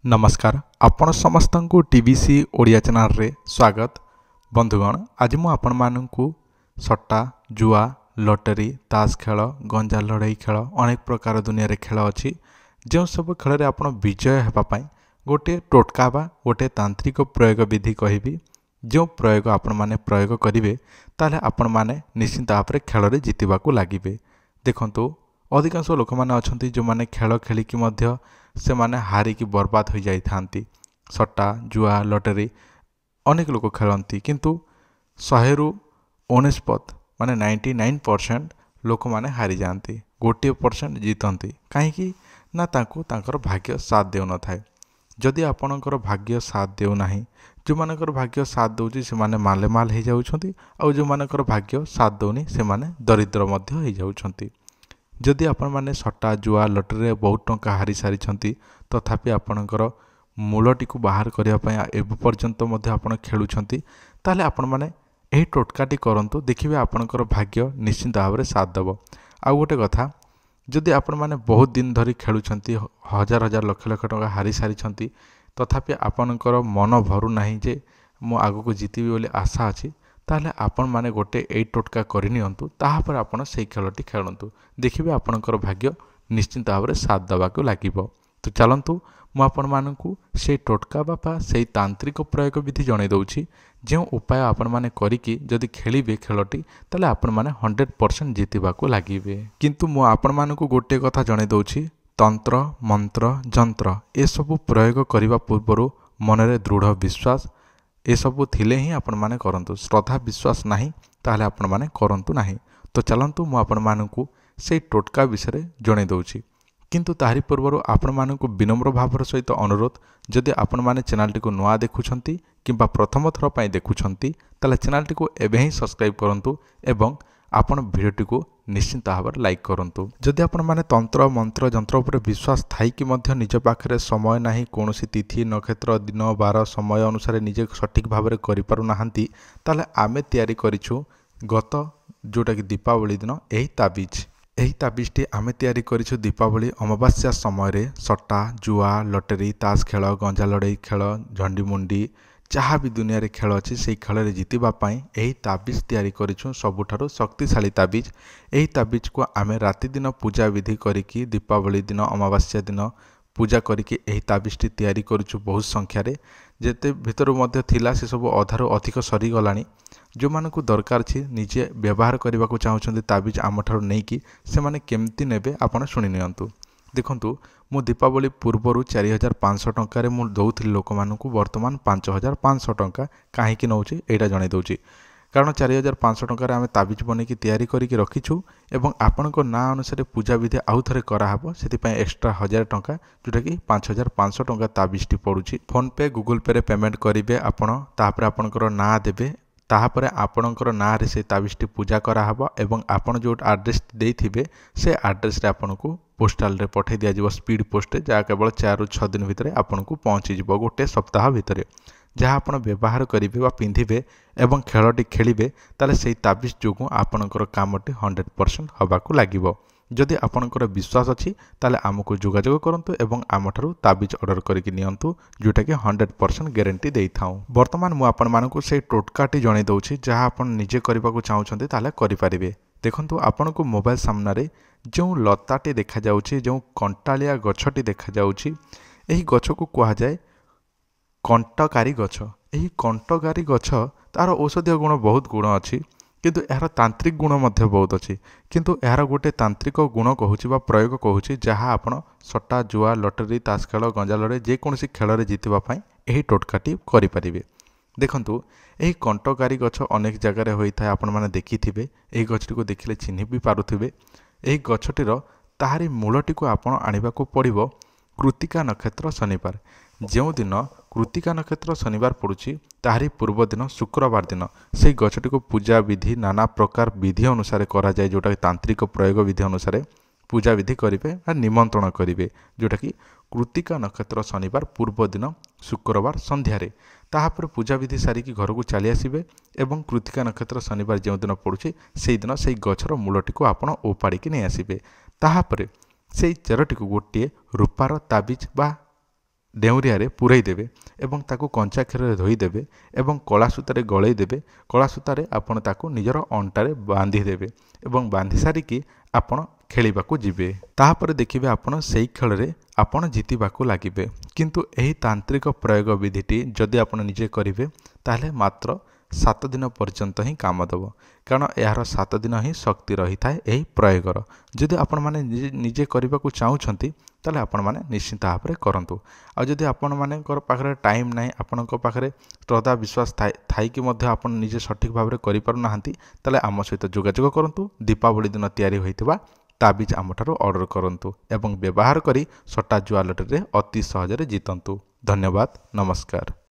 नमस्कार आपण समस्त को टीवीसी ओडिया चैनल रे स्वागत। बंधुगण आज मु आपण मानू सट्टा जुआ लॉटरी ताश खेल गंजा लड़ाई खेल अनेक प्रकार दुनिया रे खेल अच्छी जो सब खेल रे आपण विजय हेबापी गोटे टोटका बा गोटे तांत्रिक प्रयोग विधि कहबी जो प्रयोग आपण माने प्रयोग करेंगे ताले आपण माने निश्चित भाव में खेल रे जीतवा को लगे। देखंतु अधिकांश लोक मैंने अच्छा जो मैंने खेल खेलिकी से माने हारिकी बर्बाद हो जाती। सट्टा जुआ लॉटरी अनेक लोक खेलती किंतु 100 रु 99 माने 99% लोक माने हारी जाती, 1% जीतती कहीं ना तांको तांकर भाग्य साथ देउ न थाए। जदि आपणकर भाग्य साथ देउ नाही जो मानकर भाग्य साथ दउची से माने मालेमाल हो जाउछंती और जो मानकर भाग्य साथ दउनी से माने दरिद्र मध्य हो जाउछंती। जदि आपण माने सट्टा जुआ लटरी बहुत टंका हारी सारी तथापि आपणकर मूलटी को बाहर करने एवं पर्यंत आपण खेलुंट ताले आपण माने यही टोटकाटी करंतु देखिए आपणकर भाग्य निश्चिंत भाव में साथ देव। आउ गोटे कथा जदि आपण माने बहुत दिन धरी खेलुंट हजार हजार लक्ष लक्ष टंका हारी सारी तथापि आपणकर मन भरू नाही जे मु आगु को जीतबी बोली आशा अच्छी ताले आपण माने गोटे एई टोटका करनियंतु ताहापर आपण सेई खेलटी खेलंतु देखिबे आपणकर भाग्य निश्चित भाव में साथ देवाक लागिबो। तो चलंतु मु आपण मानकु सेई टोटका बापा सेई तांत्रिक प्रयोग विधि जणै दउछि जो उपाय आपण माने करिकि जदि खेलिबे खेलटी ताले आपण माने 100% जीतिबाक लागिबे। किंतु मु आपण मानकु गोटे कथा जणै दउछि तंत्र मंत्र जंत्र ए सब प्रयोग करिबा पूर्वरु मनरे दृढ़ विश्वास ए सबू थिले ही आपण माने करंतु, श्रद्धा विश्वास नाही ताहले आपण माने करंतु नाही। तो चलंतु मु आपण मानकु सेई टोटका विषय जणै दउछि किंतु ताहारी पूर्वरु आपण मानकु विनम्र भावर सहित अनुरोध जदि आपण माने चैनल टी को नुआ देखुछंती किंबा प्रथम थर पई देखुछंती ताले चैनल टी को एबे ही सब्सक्राइब करंतु एवं आपण वीडियो को निश्चित भाव में लाइक करंतु। जदि आपण माने तंत्र मंत्र जंत्र उपर विश्वास थाई कि मध्य निज पाखरे समय नाही कोनोसी तिथि नक्षत्र दिन बार समय अनुसार निजे सठिक भाव में करि पारु नाहंती ताले आमे तयारी करिछु गत जोटा कि दीपावली दिन एही ताबीजटी आमे तयारी करिछु दीपावली अमावास्या समय रे सट्टा जुआ लॉटरी ताश खेल गंजा लड़ाई खेल झंडी मुंडी जहाँ भी दुनिया रे खेल अच्छी से खेल रे जीतिबा पई एही ताबीज तयारी करिछु सबुठारु शक्तिशाली ताबीज। एही ताबीज को आमे राति दिन पूजा विधि करिकी दीपावली दिन अमावास्या दिन पूजा करिकी एही ताबीजटी तयारी करिछु बहुत संख्या रे जेते भितरु मध्य थिला से सब अधारु अधिक सरी गलानी। जो मानकु दरकार छी निजे व्यवहार करबा को चाहुछन्ती ताबीज आमठारु नेकी से माने केमती नेबे आपण सुनि नियंतु। देखंतु मु दीपावली पूर्वरु 4500 टंका मु दउथिली लोक मानकु वर्तमान 5500 टंका काहेकि नउची एटा जणै दउची कारण 4500 टंका आमे ताबीज बनेकी तयारी करिकी रखिछु एवं आपनको ना अनुसार पूजा विधि आउ थरे कराहबो सेति पय एक्स्ट्रा 1000 टंका जोटा कि 5500 टंका ताबीजटी पडुची। फोन पे गूगल पे रे पेमेंट करिवे आपण तापर आपनकर ना देबे ताहापर आपणकर ना रे से ताबीजटी पूजा कराहबा एवं आपण जो एड्रेस देइथिबे से एड्रेस रे आपनको पोस्टाल रे पठै दिया जिवो स्पीड पोस्ट जहाँ केवल 4 ରୁ 6 दिन भितर आपनको पहुँची जिवो गोटे सप्ताह भितर जहाँ आपण व्यवहार करिवे वा पिंधिबे एवं खेलटी खेलिबे ताले सेही ताबीज जोगु आपणकर कामटी 100% हबाकू लागिवो। जदि आपणकर विश्वास अछि ताले आमको जोगाजोग करंतु एवं आमठारु ताबीज ऑर्डर करिकि नियंतु जोटा कि 100% गारंटी देइथाउ। वर्तमान मु आपण मानकु से टोटकाटी जणै दउछि जहाँ आपण निजे करबाकू चाहुछन्ते ताले करि पारिबे। देखंतु आपनको मोबाइल सामना रे जो लताटी देखा जाउछि जो कंटालिया गछटी देखा जाउछि एही गछ को कहा जाए कंटकारी गछ। एही कंटकारी गछ तार औषधीय गुण बहुत गुण अछि किंतु यार तांत्रिक गुण मध्य बहुत अच्छी किंतु यार गोटे तांत्रिक गुण कहूँ बा प्रयोग कहूँ जहाँ आपण सट्टा जुआ लॉटरी ताश खेल गंजा लड़े जेकोसी खेल रे जीतिबा यही टोटकाटी करें। देखंतु यही कंटकारी गछ अनेक जगार होता है आपण मैंने देखिथिबे एही गछटी को देखिले चिन्ह भी पारुथिबे। एही गछटीर ताहारी मूलटी को आपण आनिबाकू पड़िबो कृतिका नक्षत्र शनिवार जो दिन कृतिका नक्षत्र शनिवार पड़ुछि ताहारी पूर्व दिन शुक्रवार दिन से गछटी को पूजा विधि नाना प्रकार विधि अनुसार करा जाए जोटा तांत्रिक प्रयोग विधि अनुसार पूजा विधि करेंगे निमंत्रण करेंगे जोटा कि कृतिका नक्षत्र शनिवार पूर्व दिन शुक्रवार संध्यारे ताहापर पूजा विधि सारिकी घर को चली आसबे एवं कृतिका नक्षत्र शनिवार जो दिन पड़ुछि से दिन से गछर मूलटी को आपण ओपाड़िकी नहीं आसबे ताहापर से चेरटी को गोटे रूपार ताबीज बा ଡେଉଁରିଆରେ ପୂରେଇ ଦେବେ ଏବଂ ତାକୁ କଞ୍ଚା କ୍ଷୀରରେ ଧୋଇଦେବେ ଏବଂ କଳା ସୂତାରେ ଗଳେଇ ଦେବେ। କଳା ସୂତାରେ ଆପଣ ତାକୁ ନିଜର ଅଣ୍ଟାରେ ବାନ୍ଧିଦେବେ ଏବଂ ବାନ୍ଧି ସାରିକି ଆପଣ ଖେଳିବାକୁ ଯିବେ। ତାପରେ ଦେଖିବେ ଆପଣ ସେଇ ଖେଳରେ ଆପଣ ଜିତିବାକୁ ଲାଗିବେ। କିନ୍ତୁ ଏହି ତାନ୍ତ୍ରିକ ପ୍ରୟୋଗ ବିଧିଟି ଯଦି ଆପଣ ନିଜେ କରିବେ ତାହେଲେ ମାତ୍ର 7 ଦିନ ପର୍ଯ୍ୟନ୍ତ ହିଁ କାମ ଦେବ, କାରଣ ଏହାର 7 ଦିନ ହିଁ ଶକ୍ତି ରହିଥାଏ ଏହି ପ୍ରୟୋଗର। ଯଦି ଆପଣମାନେ ନିଜେ କରିବାକୁ ଚାହୁଁଛନ୍ତି ତାହେଲେ ଆପଣମାନେ ନିଶ୍ଚିନ୍ତ ଭାବରେ କରନ୍ତୁ। ଆଉ ଯଦି ଆପଣମାନଙ୍କର ପାଖରେ ଟାଇମ୍ ନାହିଁ, ଆପଣଙ୍କ ପାଖରେ ଶ୍ରଦ୍ଧା ବିଶ୍ୱାସ ଥାଇକି ମଧ୍ୟ ଆପଣ ନିଜେ ସଠିକ୍ ଭାବରେ କରିପାରୁନାହାନ୍ତି, ତାହେଲେ ଆମ ସହିତ ଯୋଗାଯୋଗ କରନ୍ତୁ। ଦୀପାବଳି ଦିନ ତିଆରି ହୋଇଥିବା ତାବିଜ ଆମଠାରୁ ଅର୍ଡ଼ର କରନ୍ତୁ ଏବଂ ବ୍ୟବହାର କରି ସଟ୍ଟା ଜୁଆ ଲଟେରୀରେ ଅତି ସହଜରେ ଜିତନ୍ତୁ। ଧନ୍ୟବାଦ, ନମସ୍କାର।